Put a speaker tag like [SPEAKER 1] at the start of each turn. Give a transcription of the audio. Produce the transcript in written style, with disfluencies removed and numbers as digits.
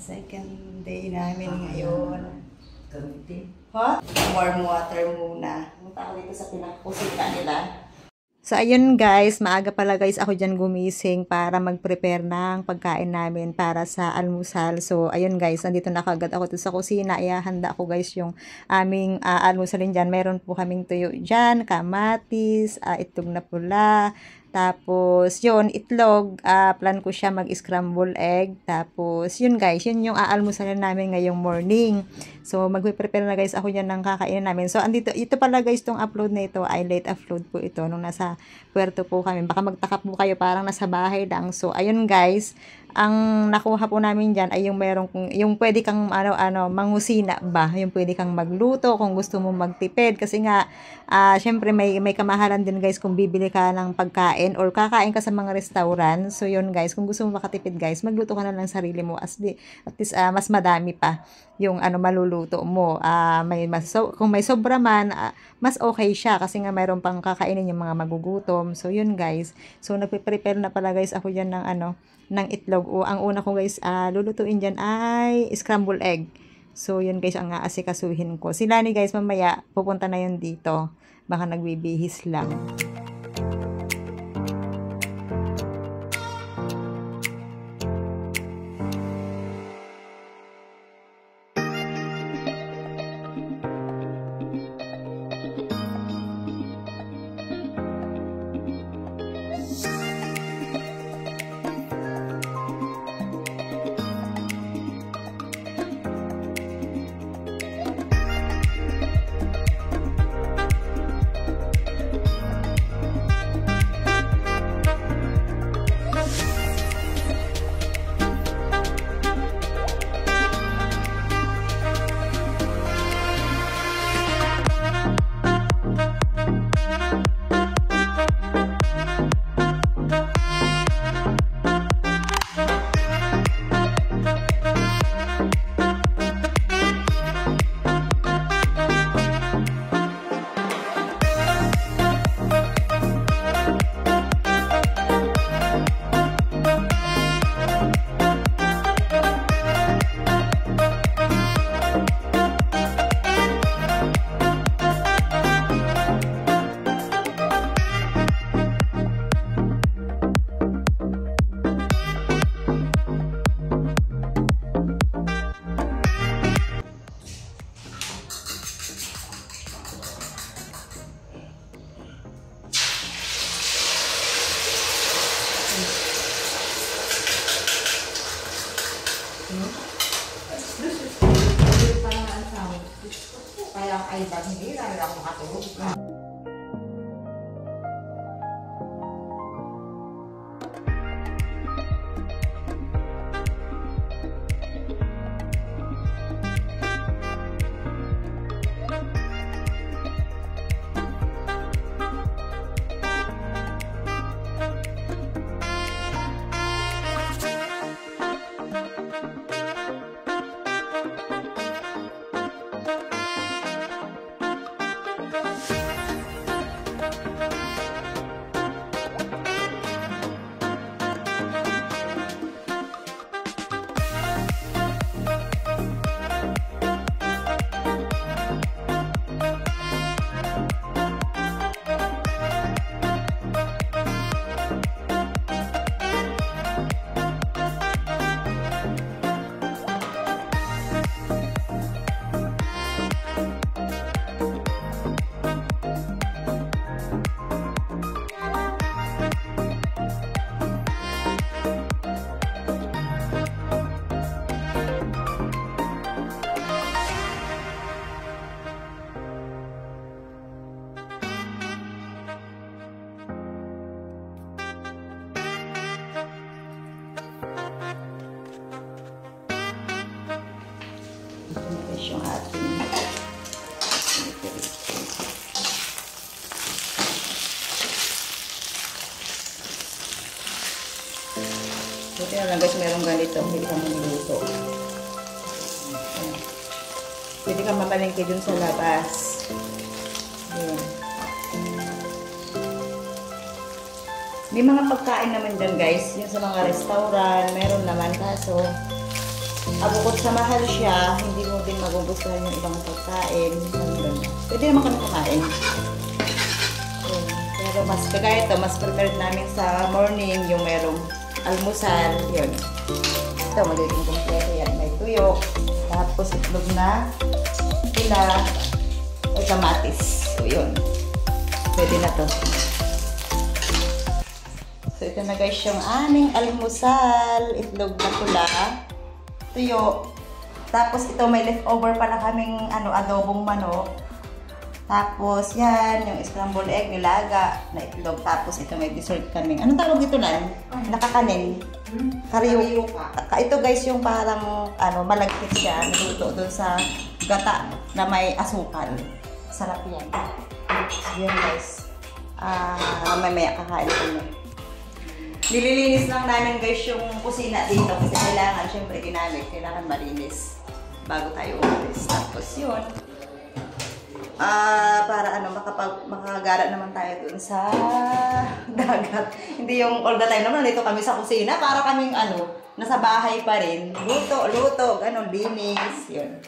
[SPEAKER 1] Second day namin ngayon. Hot? Warm water muna. Punta ako dito sa pinakakusita nila. So, ayun guys, maaga pala guys ako dyan gumising para mag-prepare ng pagkain namin para sa almusal. So, ayun guys, nandito na kagad ako dito sa kusina. Handa ko guys yung aming almusalin dyan. Meron po kaming tuyo dyan, kamatis, itlog na pula. Tapos, yun, itlog, plan ko siya mag-scramble egg. Tapos, yun guys, yun yung aalmusalin namin ngayong morning. So, mag-prepare na guys ako dyan ng kakainin namin. So, andito, ito pala guys, tong upload na ito ay late upload po ito nung nasa Puerto po kami. Baka magtaka po kayo, parang nasa bahay lang. So, ayun guys, ang nakuha po namin dyan ay yung merong, yung pwede kang mangusina ba? Yung pwede kang magluto kung gusto mo magtipid. Kasi nga, syempre may kamahalan din guys kung bibili ka ng pagkain or kakain ka sa mga restaurant. So yun guys, kung gusto mo makatipid guys, magluto ka na lang sarili mo. At least mas madami pa yung maluluto mo. Kung may sobra man, mas okay siya kasi nga mayroon pang kakainin yung mga magugutom. So yun guys. So nagpe-prepare na pala guys ako dyan ng itlog. O ang una ko guys lulutuin dyan ay scramble egg. So yun guys ang aasikasuhin ko. Sila ni guys mamaya pupunta na yun dito. Baka nagbibihis lang. Kaya ay bag hindi na ako makatulog. Yung ating buti na lang guys, merong ganito. Pwede ka maluto. Pwede ka mamalengke dun sa labas. Ayan. May mga pagkain naman dyan guys. Yung sa mga restaurant, meron naman kaso Bukod sa mahal siya, hindi mo din magugustuhan yung ibang pagkain. Pwede naman kami kumain. Pero mas kagaya ito, mas prepared namin sa morning yung merong almusal. Yun. Ito, magiging kompleto yan. May tuyo. Tapos itlog na pula. Ay, kamatis. So, yun. Pwede na to. So, ito na guys yung aming almusal. Itlog na pula. Tuyo. Tapos ito may leftover pala kaming adobong manok. Tapos yan, yung scrambled egg nilaga na itlog. Tapos ito may dessert kaming. Anong tawag dito nan? Nakakanin. Karyoka. Ito guys yung parang malagkit siya. Naluto doon sa gata na may asukal. Sarap yan. So yan guys. Mamaya kakain ko na. Nililinis lang namin guys yung kusina dito kasi kailangan, syempre ginamit, kailangan malinis bago tayo umalis. Tapos yun, para makagara naman tayo dun sa dagat. Hindi yung all the time naman, dito kami sa kusina, para kaming nasa bahay pa rin. Luto, ganon, linis, yun.